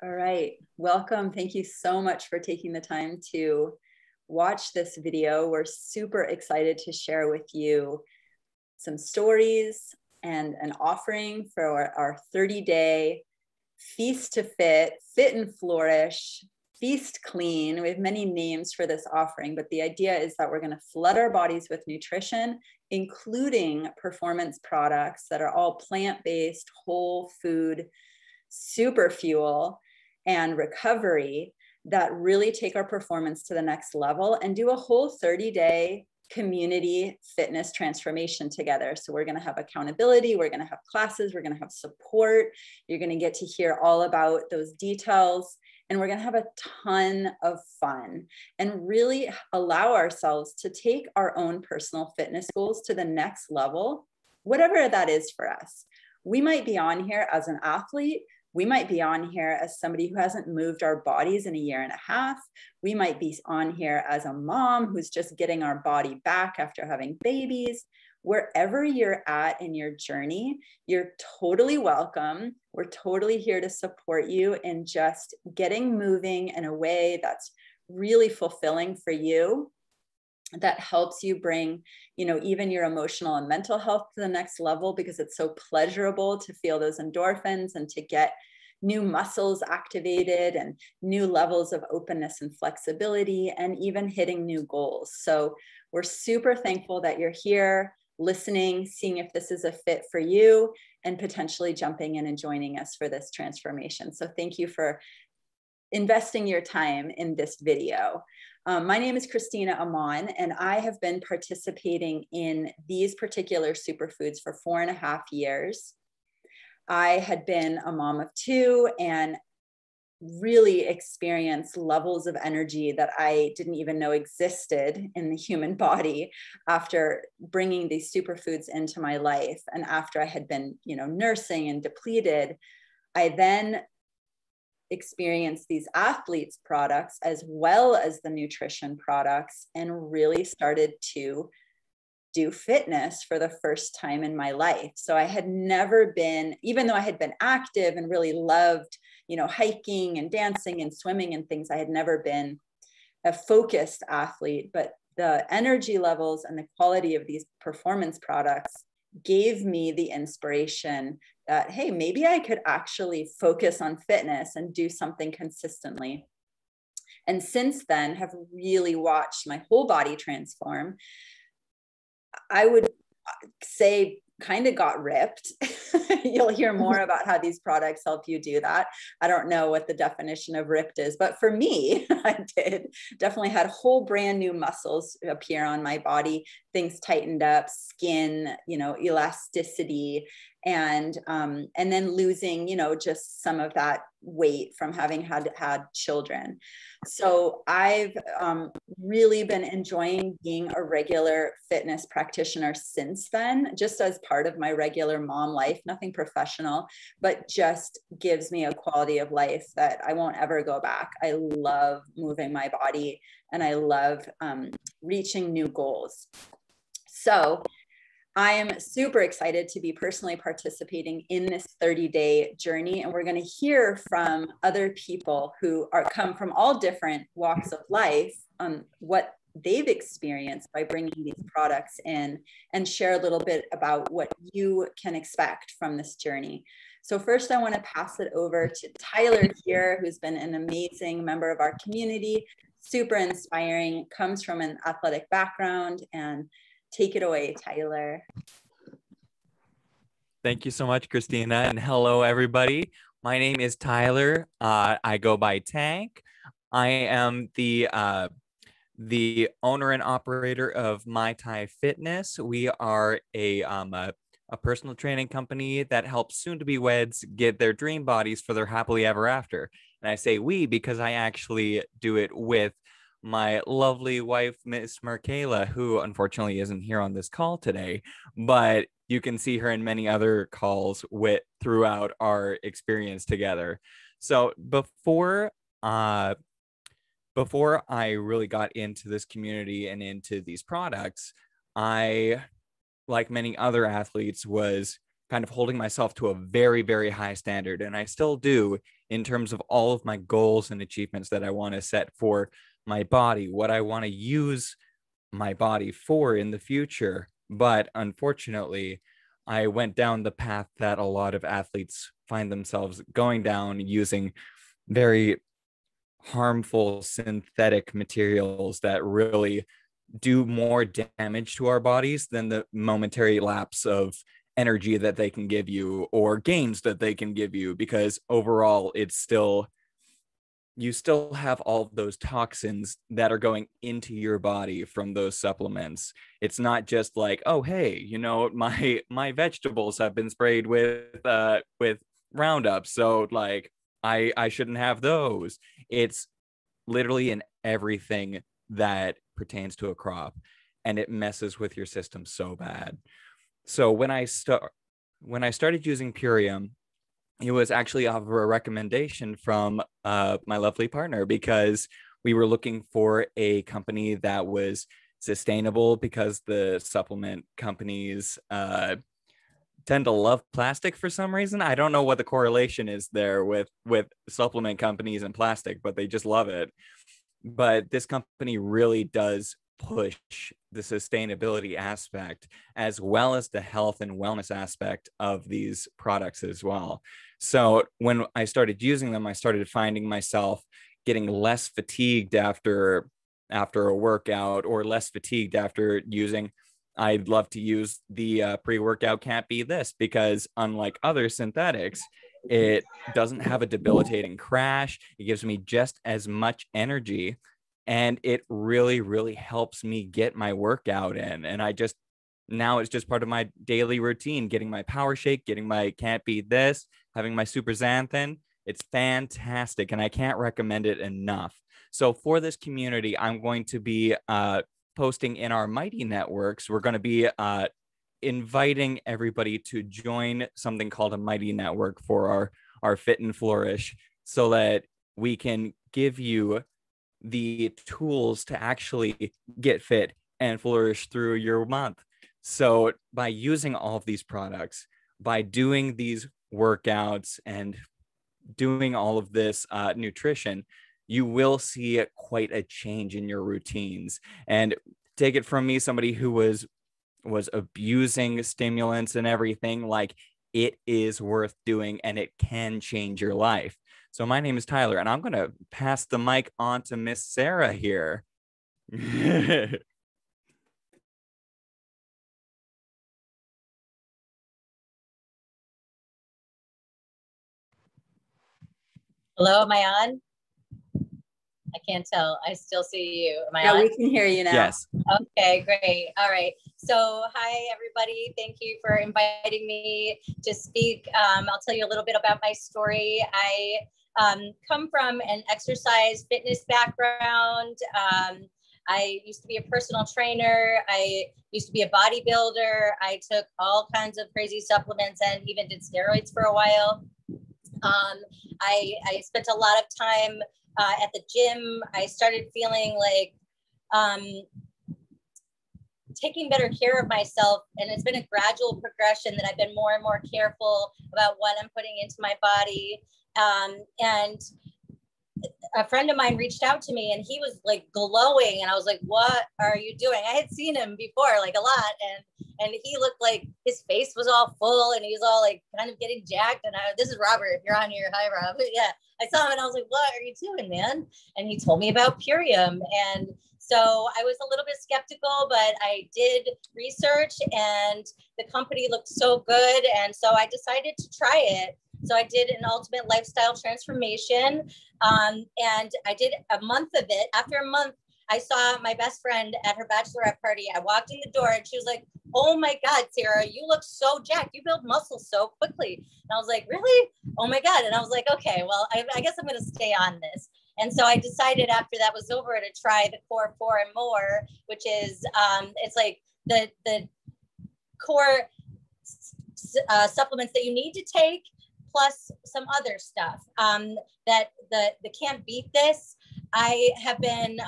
All right, welcome. Thank you so much for taking the time to watch this video. We're super excited to share with you some stories and an offering for our 30-day Feast to Fit, Fit and Flourish, Feast Clean. We have many names for this offering, but the idea is that we're going to flood our bodies with nutrition, including performance products that are all plant-based, whole food, super fuel, and recovery that really take our performance to the next level and do a whole 30-day community fitness transformation together. So we're going to have accountability, we're going to have classes, we're going to have support. You're going to get to hear all about those details, and we're going to have a ton of fun and really allow ourselves to take our own personal fitness goals to the next level, whatever that is for us. We might be on here as an athlete. We might be on here as somebody who hasn't moved our bodies in a year and a half. We might be on here as a mom who's just getting our body back after having babies. Wherever you're at in your journey, you're totally welcome. We're totally here to support you in just getting moving in a way that's really fulfilling for you, that helps you bring, even your emotional and mental health to the next level, because it's so pleasurable to feel those endorphins and to get new muscles activated and new levels of openness and flexibility, and even hitting new goals. So we're super thankful that you're here listening, seeing if this is a fit for you, and potentially jumping in and joining us for this transformation. So thank you for investing your time in this video. My name is Christina Amon, and I have been participating in these particular superfoods for 4.5 years. I had been a mom of 2 and really experienced levels of energy that I didn't even know existed in the human body after bringing these superfoods into my life. And after I had been, nursing and depleted, I then experience these athletes products as well as the nutrition products, and really started to do fitness for the first time in my life. So I had never been, even though I had been active and really loved, hiking and dancing and swimming and things, I had never been a focused athlete. But the energy levels and the quality of these performance products gave me the inspiration that, hey, maybe I could actually focus on fitness and do something consistently. And since then, have really watched my whole body transform. I would say kind of got ripped. You'll hear more about how these products help you do that. I don't know what the definition of ripped is, but for me, I did. Definitely had whole brand new muscles appear on my body, things tightened up, skin, elasticity, and then losing, just some of that weight from having had children. So I've really been enjoying being a regular fitness practitioner since then, just as part of my regular mom life, nothing professional, but just gives me a quality of life that I won't ever go back. I love moving my body, and I love reaching new goals. So I am super excited to be personally participating in this 30-day journey, and we're going to hear from other people who come from all different walks of life on what they've experienced by bringing these products in, and share a little bit about what you can expect from this journey. So first, I want to pass it over to Tyler here, who's been an amazing member of our community, super inspiring, comes from an athletic background, and take it away, Tyler. Thank you so much, Christina, and hello, everybody. My name is Tyler. I go by Tank. I am the owner and operator of My Thai Fitness. We are a personal training company that helps soon-to-be weds get their dream bodies for their happily ever after. And I say we because I actually do it with my lovely wife, Miss Markela, who unfortunately isn't here on this call today, but you can see her in many other calls throughout our experience together. So before I really got into this community and into these products, I, like many other athletes, was kind of holding myself to a very, very high standard. And I still do in terms of all of my goals and achievements that I want to set for my body, what I want to use my body for in the future. But unfortunately, I went down the path that a lot of athletes find themselves going down, using very harmful synthetic materials that really do more damage to our bodies than the momentary lapse of energy that they can give you or gains that they can give you, because overall it's still, you still have all of those toxins that are going into your body from those supplements. It's not just like, oh hey, you know, my vegetables have been sprayed with Roundup, so like I shouldn't have those. It's literally in everything that pertains to a crop, and it messes with your system so bad. So when I started using Purium, it was actually off of a recommendation from my lovely partner, because we were looking for a company that was sustainable, because the supplement companies tend to love plastic for some reason. I don't know what the correlation is there with supplement companies and plastic, but they just love it. But this company really does push the sustainability aspect as well as the health and wellness aspect of these products as well. So when I started using them, I started finding myself getting less fatigued after a workout, or less fatigued after using. I'd love to use the pre-workout Can't Be This, because unlike other synthetics, it doesn't have a debilitating crash. It gives me just as much energy, and it really, really helps me get my workout in. And now it's just part of my daily routine, getting my power shake, getting my Can't Be This, having my super xanthan. It's fantastic, and I can't recommend it enough. So for this community, I'm going to be posting in our Mighty networks. We're going to be inviting everybody to join something called a Mighty network for our Fit and Flourish, so that we can give you the tools to actually get fit and flourish through your month. So by using all of these products, by doing these workouts and doing all of this nutrition, you will see quite a change in your routines. And take it from me, somebody who was abusing stimulants and everything, like, it is worth doing, and it can change your life. So my name is Tyler, and I'm going to pass the mic on to Miss Sarah here. Hello, am I on? I can't tell. I still see you. Am I on? Yeah, we can hear you now. Yes. Okay, great. All right. So hi, everybody. Thank you for inviting me to speak. I'll tell you a little bit about my story. I come from an exercise fitness background. I used to be a personal trainer. I used to be a bodybuilder. I took all kinds of crazy supplements and even did steroids for a while. I spent a lot of time at the gym. I started feeling like taking better care of myself. And it's been a gradual progression that I've been more and more careful about what I'm putting into my body. And a friend of mine reached out to me, and he was like glowing, and I was like, what are you doing? I had seen him before, like a lot, and he looked like his face was all full, and he was all like kind of getting jacked. And this is Robert, if you're on here. Hi, Rob. Yeah, I saw him, and I was like, what are you doing, man? And he told me about Purium. And so I was a little bit skeptical, but I did research, and the company looked so good, and so I decided to try it. So I did an ultimate lifestyle transformation, and I did a month of it. After a month, I saw my best friend at her bachelorette party. I walked in the door, and she was like, oh my God, Sarah, you look so jacked. You build muscle so quickly. And I was like, really? Oh my God. And I was like, okay, well, I guess I'm going to stay on this. And so I decided after that was over to try the Core 4 and More, which is, it's like the core supplements that you need to take, plus some other stuff that the Can't Beat This. I have been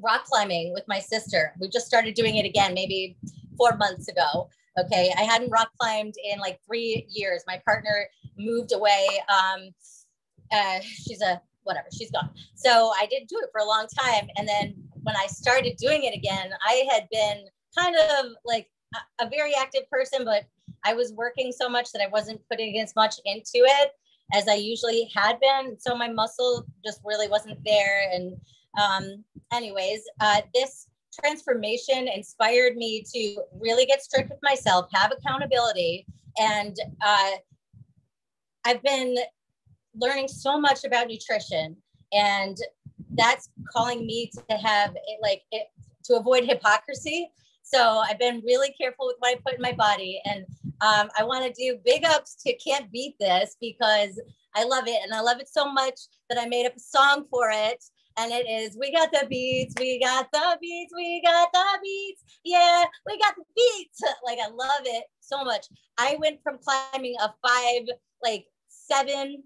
rock climbing with my sister. We just started doing it again, maybe 4 months ago. Okay, I hadn't rock climbed in like 3 years. My partner moved away she's gone. So I didn't do it for a long time. And then when I started doing it again, I had been kind of like a very active person, but I was working so much that I wasn't putting as much into it as I usually had been. So my muscle just really wasn't there. And this transformation inspired me to really get strict with myself, have accountability. And I've been learning so much about nutrition, and that's calling me to have it, to avoid hypocrisy. So I've been really careful with what I put in my body. And I want to do big ups to Can't Beat This, because I love it. And I love it so much that I made up a song for it. And it is, we got the beats, we got the beats, we got the beats. Yeah, we got the beats. Like, I love it so much. I went from climbing a 5'7",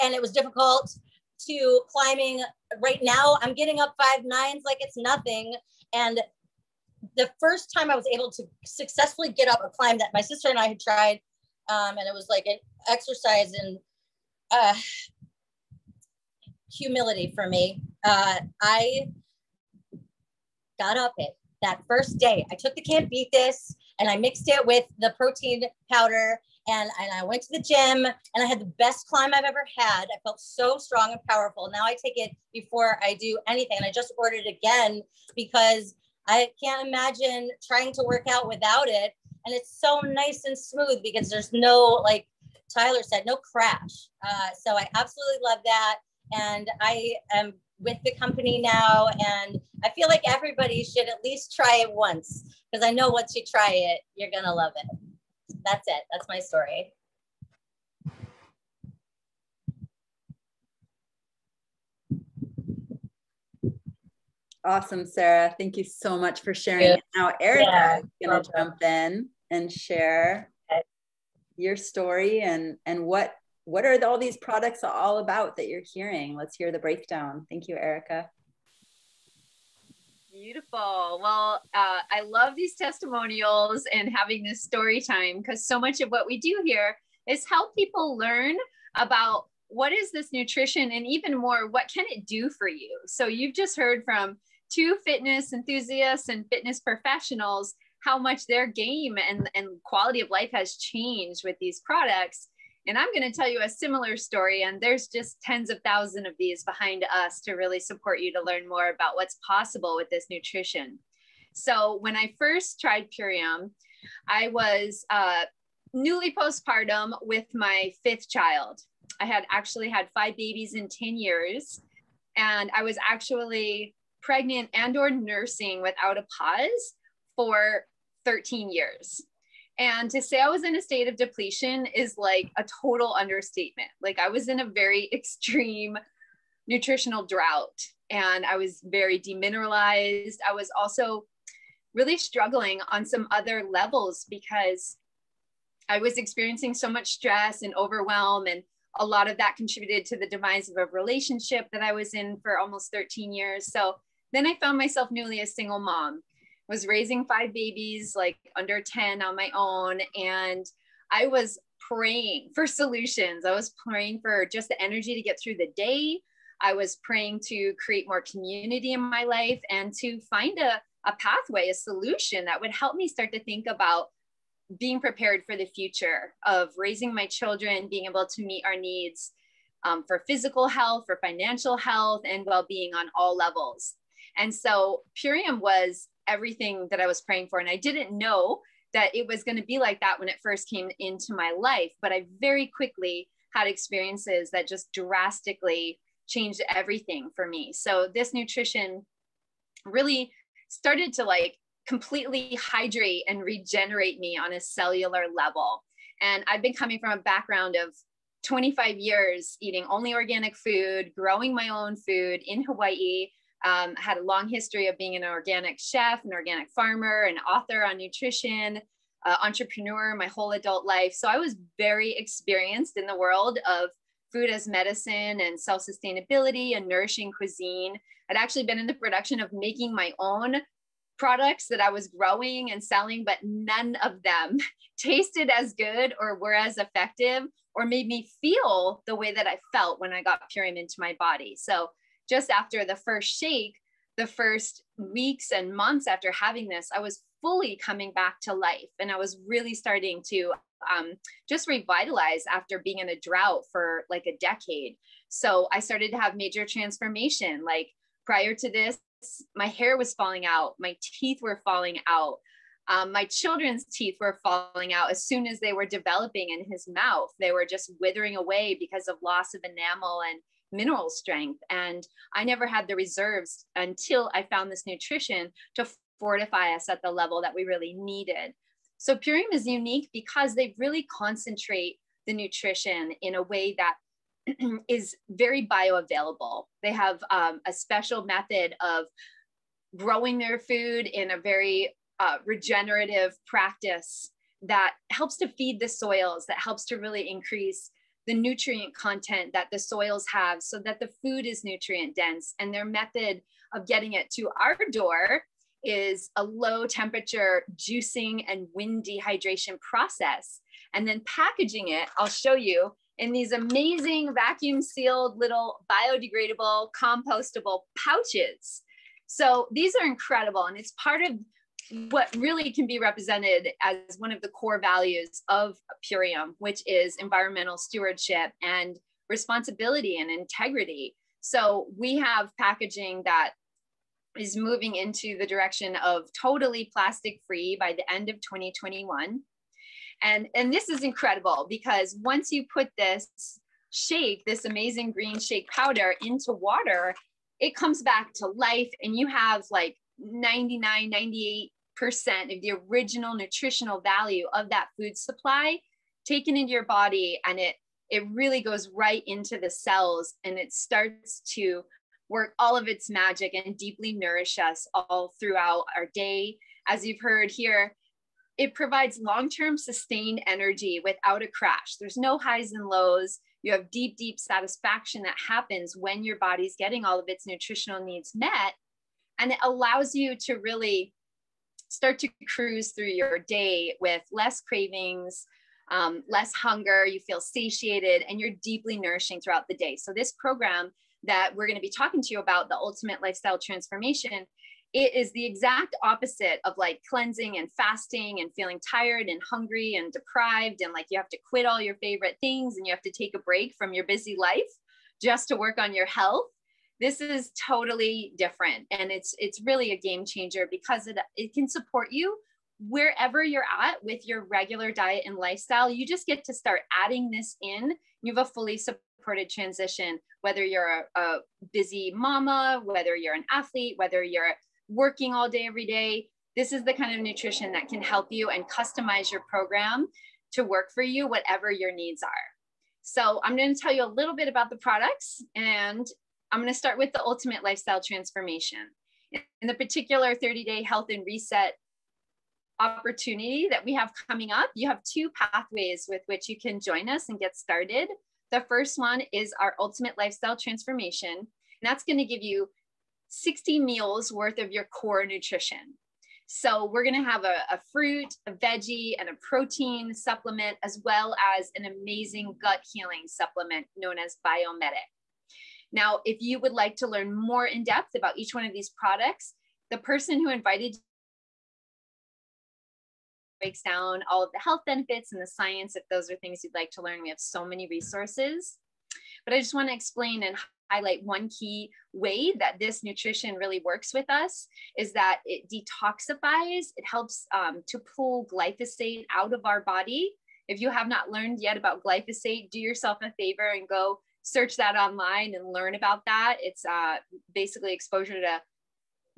and it was difficult, to climbing right now. I'm getting up 5'9" like it's nothing. And the first time I was able to successfully get up a climb that my sister and I had tried, and it was like an exercise in humility for me. I got up it that first day. I took the Can't Beat This and I mixed it with the protein powder, and I went to the gym, and I had the best climb I've ever had. I felt so strong and powerful. Now I take it before I do anything. And I just ordered it again because I can't imagine trying to work out without it. And it's so nice and smooth because there's no, like Tyler said, no crash. So I absolutely love that. And I am with the company now, and I feel like everybody should at least try it once, because I know once you try it, you're gonna love it. That's it. That's my story. Awesome, Sarah. Thank you so much for sharing it. Now, Erica is going to jump in and share your story and what are all these products all about that you're hearing? Let's hear the breakdown. Thank you, Erica. Beautiful. Well, I love these testimonials and having this story time, because so much of what we do here is help people learn about what is this nutrition, and even more, what can it do for you? So you've just heard from two fitness enthusiasts and fitness professionals how much their game and quality of life has changed with these products. And I'm going to tell you a similar story, and there's just tens of thousands of these behind us to really support you to learn more about what's possible with this nutrition. So when I first tried Purium, I was newly postpartum with my 5th child. I had actually had 5 babies in 10 years, and I was actually pregnant and or nursing without a pause for 13 years. And to say I was in a state of depletion is like a total understatement. Like, I was in a very extreme nutritional drought, and I was very demineralized. I was also really struggling on some other levels because I was experiencing so much stress and overwhelm, and a lot of that contributed to the demise of a relationship that I was in for almost 13 years. So then I found myself newly a single mom, was raising 5 babies, like under 10 on my own. And I was praying for solutions. I was praying for just the energy to get through the day. I was praying to create more community in my life and to find a pathway, a solution that would help me start to think about being prepared for the future of raising my children, being able to meet our needs for physical health, for financial health, and well-being on all levels. And so Purium was everything that I was praying for. And I didn't know that it was going to be like that when it first came into my life, but I very quickly had experiences that just drastically changed everything for me. So this nutrition really started to like completely hydrate and regenerate me on a cellular level. And I've been coming from a background of 25 years eating only organic food, growing my own food in Hawaii. Had a long history of being an organic chef, an organic farmer, an author on nutrition, entrepreneur my whole adult life. So I was very experienced in the world of food as medicine and self-sustainability and nourishing cuisine. I'd actually been in the production of making my own products that I was growing and selling, but none of them tasted as good or were as effective or made me feel the way that I felt when I got Purium into my body. So just after the first shake, the first weeks and months after having this, I was fully coming back to life. And I was really starting to just revitalize after being in a drought for like a decade. So I started to have major transformation. Like prior to this, my hair was falling out, my teeth were falling out. My children's teeth were falling out as soon as they were developing in his mouth. They were just withering away because of loss of enamel and mineral strength. And I never had the reserves until I found this nutrition to fortify us at the level that we really needed. So Purium is unique because they really concentrate the nutrition in a way that is very bioavailable. They have a special method of growing their food in a very regenerative practice that helps to feed the soils, that helps to really increase the nutrient content that the soils have so that the food is nutrient dense. And their method of getting it to our door is a low temperature juicing and wind dehydration process. And then packaging it, I'll show you, in these amazing vacuum sealed little biodegradable, compostable pouches. So these are incredible. And it's part of what really can be represented as one of the core values of Purium, which is environmental stewardship and responsibility and integrity. So we have packaging that is moving into the direction of totally plastic free by the end of 2021. And this is incredible because once you put this shake, this amazing green shake powder into water, it comes back to life and you have like 99, 98% of the original nutritional value of that food supply taken into your body. And it really goes right into the cells and it starts to work all of its magic and deeply nourish us all throughout our day. As you've heard here, it provides long-term sustained energy without a crash. There's no highs and lows. You have deep, deep satisfaction that happens when your body's getting all of its nutritional needs met. And it allows you to really start to cruise through your day with less cravings, less hunger, you feel satiated, and you're deeply nourishing throughout the day. So this program that we're going to be talking to you about, the Ultimate Lifestyle Transformation, it is the exact opposite of like cleansing and fasting and feeling tired and hungry and deprived and like you have to quit all your favorite things and you have to take a break from your busy life just to work on your health. This is totally different. And it's really a game changer because it can support you wherever you're at with your regular diet and lifestyle. You just get to start adding this in. You have a fully supported transition, whether you're a busy mama, whether you're an athlete, whether you're working all day, every day. This is the kind of nutrition that can help you and customize your program to work for you, whatever your needs are. So I'm going to tell you a little bit about the products, and I'm going to start with the Ultimate Lifestyle Transformation. In the particular 30-day health and reset opportunity that we have coming up, you have two pathways with which you can join us and get started. The first one is our Ultimate Lifestyle Transformation, and that's going to give you 60 meals worth of your core nutrition. So we're going to have a fruit, a veggie, and a protein supplement, as well as an amazing gut healing supplement known as Biomedic. Now, if you would like to learn more in depth about each one of these products, the person who invited you breaks down all of the health benefits and the science. If those are things you'd like to learn, we have so many resources. But I just want to explain and highlight one key way that this nutrition really works with us is that it detoxifies. It helps to pull glyphosate out of our body. If you have not learned yet about glyphosate, do yourself a favor and go search that online and learn about that. It's basically exposure to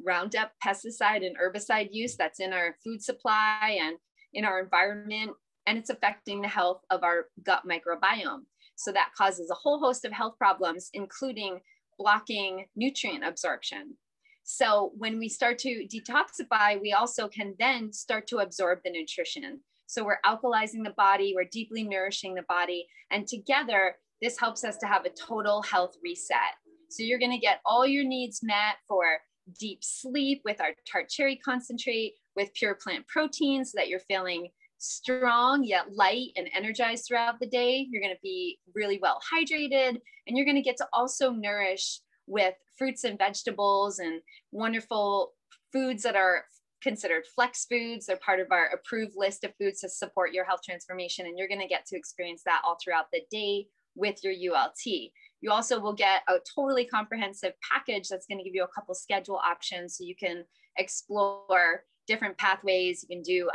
Roundup pesticide and herbicide use that's in our food supply and in our environment, and it's affecting the health of our gut microbiome. So that causes a whole host of health problems, including blocking nutrient absorption. So when we start to detoxify, we also can then start to absorb the nutrition. So we're alkalizing the body, we're deeply nourishing the body, and together, this helps us to have a total health reset. So you're going to get all your needs met for deep sleep with our tart cherry concentrate, with pure plant protein so that you're feeling strong yet light and energized throughout the day. You're going to be really well hydrated, and you're going to get to also nourish with fruits and vegetables and wonderful foods that are considered flex foods. They're part of our approved list of foods to support your health transformation, and you're going to get to experience that all throughout the day with your ULT. You also will get a totally comprehensive package that's going to give you a couple schedule options so you can explore different pathways. You can do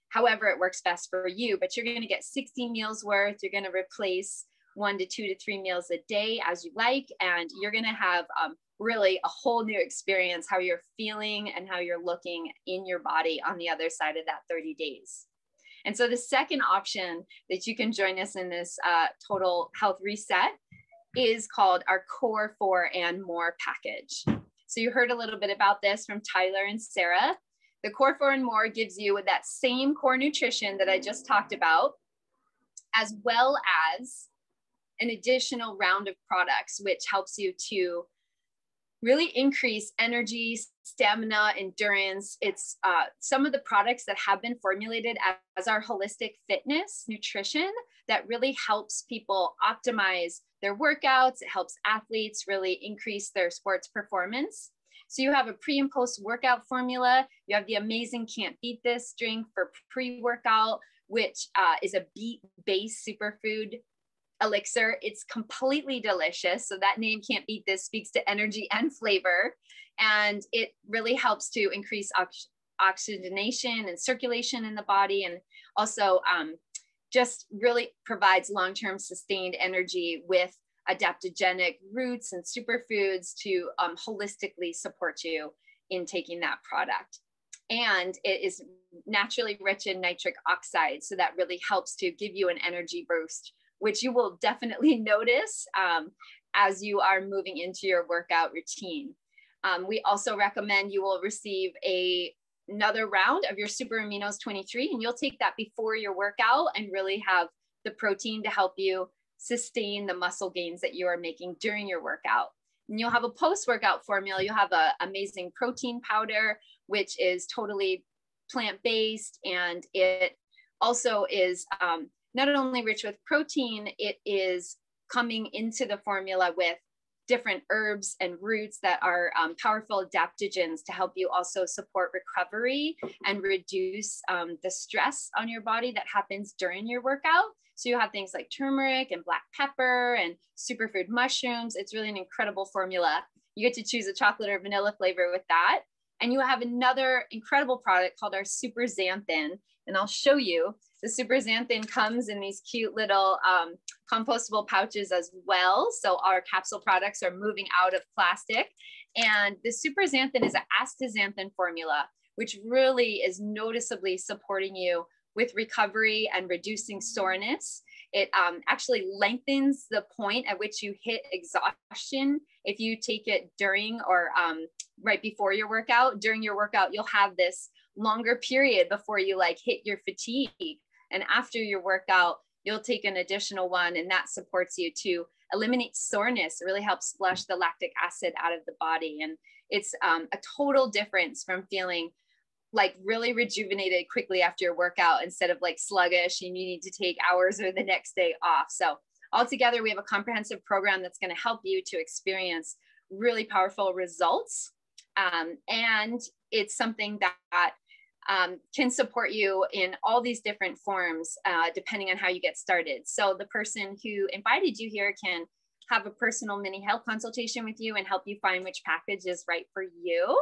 however it works best for you, but you're going to get 60 meals worth. You're going to replace 1 to 2 to 3 meals a day as you like, and you're going to have really a whole new experience, how you're feeling and how you're looking in your body on the other side of that 30 days. And so the second option that you can join us in this total health reset is called our Core 4 and More package. So you heard a little bit about this from Tyler and Sarah. The Core 4 and More gives you that same core nutrition that I just talked about, as well as an additional round of products, which helps you to really increase energy, stamina, endurance. It's some of the products that have been formulated as our holistic fitness nutrition that really helps people optimize their workouts. It helps athletes really increase their sports performance. So you have a pre and post workout formula. You have the amazing Can't Beat This drink for pre-workout, which is a beet-based superfood elixir. It's completely delicious. So that name Can't Beat This speaks to energy and flavor. And it really helps to increase oxygenation and circulation in the body. And also just really provides long-term sustained energy with adaptogenic roots and superfoods to holistically support you in taking that product. And it is naturally rich in nitric oxide. So that really helps to give you an energy boost, which you will definitely notice as you are moving into your workout routine. We also recommend you will receive another round of your Super Aminos 23, and you'll take that before your workout and really have the protein to help you sustain the muscle gains that you are making during your workout. And you'll have a post-workout formula. You'll have an amazing protein powder, which is totally plant-based, and it also is not only rich with protein, it is coming into the formula with different herbs and roots that are powerful adaptogens to help you also support recovery and reduce the stress on your body that happens during your workout. So you have things like turmeric and black pepper and superfood mushrooms. It's really an incredible formula. You get to choose a chocolate or vanilla flavor with that. And you have another incredible product called our Super Xanthan. And I'll show you. The Super Xanthan comes in these cute little compostable pouches as well. So our capsule products are moving out of plastic. And the Super Xanthan is an astaxanthin formula, which really is noticeably supporting you with recovery and reducing soreness. It actually lengthens the point at which you hit exhaustion. If you take it during or right before your workout, during your workout, you'll have this longer period before you hit your fatigue. And after your workout, you'll take an additional one, and that supports you to eliminate soreness. It really helps flush the lactic acid out of the body. And it's a total difference from feeling really rejuvenated quickly after your workout instead of sluggish and you need to take hours or the next day off. So altogether, we have a comprehensive program that's going to help you to experience really powerful results. And it's something that can support you in all these different forms, depending on how you get started. So the person who invited you here can have a personal mini health consultation with you and help you find which package is right for you.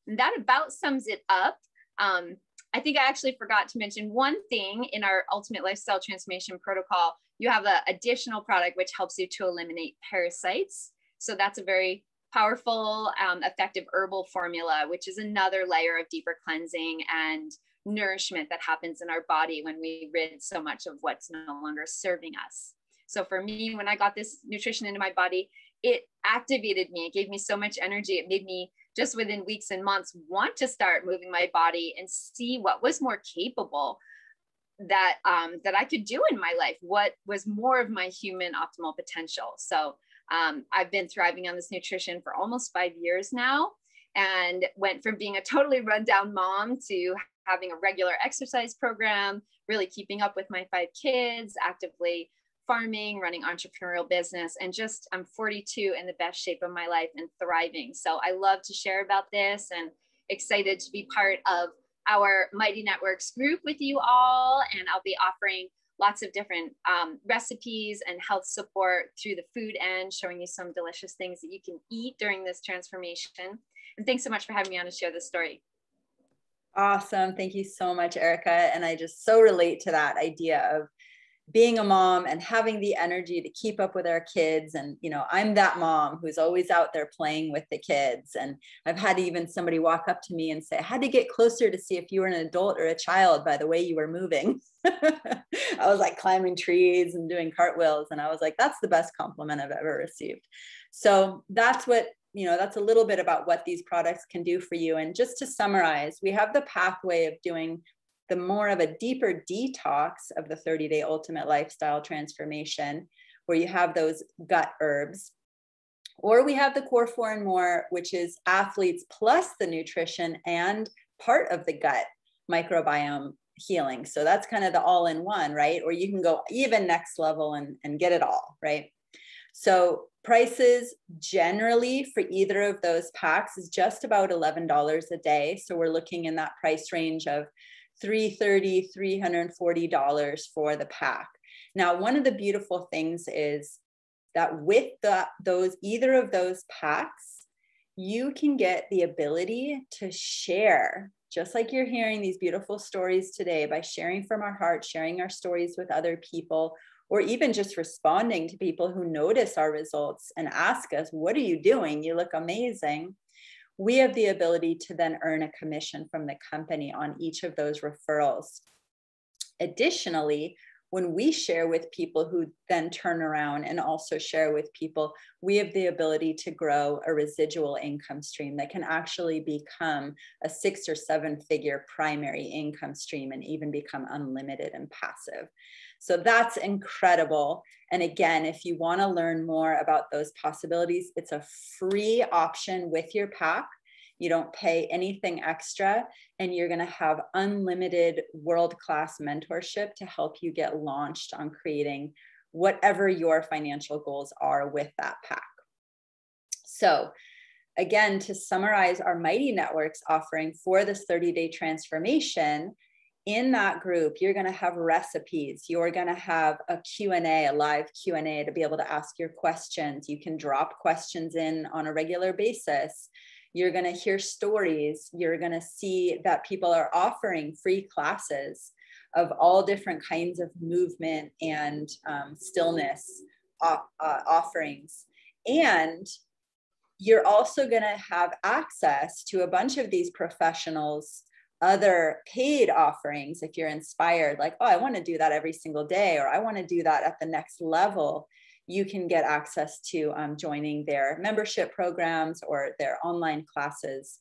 And that about sums it up. I think I actually forgot to mention one thing in our Ultimate Lifestyle Transformation Protocol. You have an additional product which helps you to eliminate parasites. So that's a very powerful, effective herbal formula, which is another layer of deeper cleansing and nourishment that happens in our body when we rid so much of what's no longer serving us. So for me, when I got this nutrition into my body, it activated me. It gave me so much energy. It made me just within weeks and months want to start moving my body and see what was more capable that I could do in my life, what was more of my human optimal potential. So I've been thriving on this nutrition for almost 5 years now. and went from being a totally rundown mom to having a regular exercise program, really keeping up with my 5 kids, actively farming, running entrepreneurial business, and just I'm 42 in the best shape of my life and thriving. So I love to share about this and excited to be part of our Mighty Networks group with you all. And I'll be offering lots of different recipes and health support through the food end, showing you some delicious things that you can eat during this transformation. And thanks so much for having me on to share this story. Awesome. Thank you so much, Erica. And I just so relate to that idea of being a mom and having the energy to keep up with our kids. And, you know, I'm that mom who's always out there playing with the kids. And I've had even somebody walk up to me and say, I had to get closer to see if you were an adult or a child by the way you were moving. I was like climbing trees and doing cartwheels. And I was like, that's the best compliment I've ever received. So that's what, you know, that's a little bit about what these products can do for you. And just to summarize, we have the pathway of doing the more of a deeper detox of the 30-day ultimate lifestyle transformation, where you have those gut herbs, or we have the core 4 and more, which is athletes plus the nutrition and part of the gut microbiome healing. So that's kind of the all-in-one, right? Or you can go even next level and get it all, right? So prices generally for either of those packs is just about $11 a day. So we're looking in that price range of $330, $340 for the pack. Now, one of the beautiful things is that with either of those packs, you can get the ability to share, just like you're hearing these beautiful stories today, by sharing from our heart, sharing our stories with other people, or even just responding to people who notice our results and ask us, what are you doing? You look amazing. We have the ability to then earn a commission from the company on each of those referrals. Additionally, when we share with people who then turn around and also share with people, we have the ability to grow a residual income stream that can actually become a 6 or 7 figure primary income stream and even become unlimited and passive. So that's incredible. And again, if you want to learn more about those possibilities, it's a free option with your pack. You don't pay anything extra, and you're going to have unlimited world-class mentorship to help you get launched on creating whatever your financial goals are with that pack. So again, to summarize our Mighty Networks offering for this 30-day transformation, in that group, you're going to have recipes. You're going to have a Q&A, a live Q&A to be able to ask your questions. You can drop questions in on a regular basis. You're going to hear stories. You're going to see that people are offering free classes of all different kinds of movement and stillness offerings. And you're also going to have access to a bunch of these professionals' other paid offerings. If you're inspired, like, oh, I want to do that every single day, or I want to do that at the next level, you can get access to joining their membership programs or their online classes.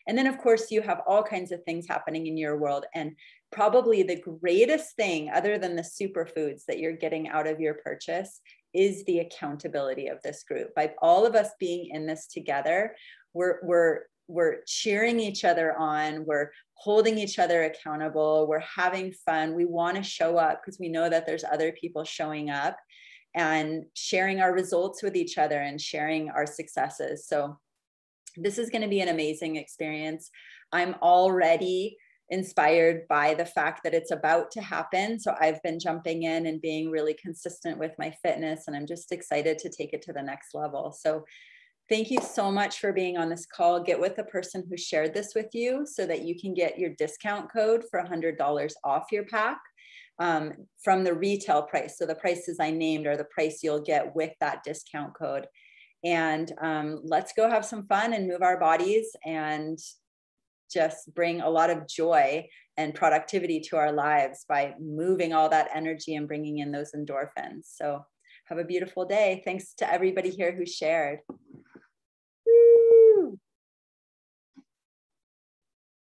And then, of course, you have all kinds of things happening in your world. And probably the greatest thing, other than the superfoods that you're getting out of your purchase, is the accountability of this group. By all of us being in this together, we're cheering each other on, we're holding each other accountable, we're having fun. We want to show up because we know that there's other people showing up and sharing our results with each other and sharing our successes. So this is going to be an amazing experience. I'm already inspired by the fact that it's about to happen. So I've been jumping in and being really consistent with my fitness, and I'm just excited to take it to the next level. So thank you so much for being on this call. Get with the person who shared this with you so that you can get your discount code for $100 off your pack from the retail price. So the prices I named are the price you'll get with that discount code. And let's go have some fun and move our bodies and just bring a lot of joy and productivity to our lives by moving all that energy and bringing in those endorphins. So have a beautiful day. Thanks to everybody here who shared.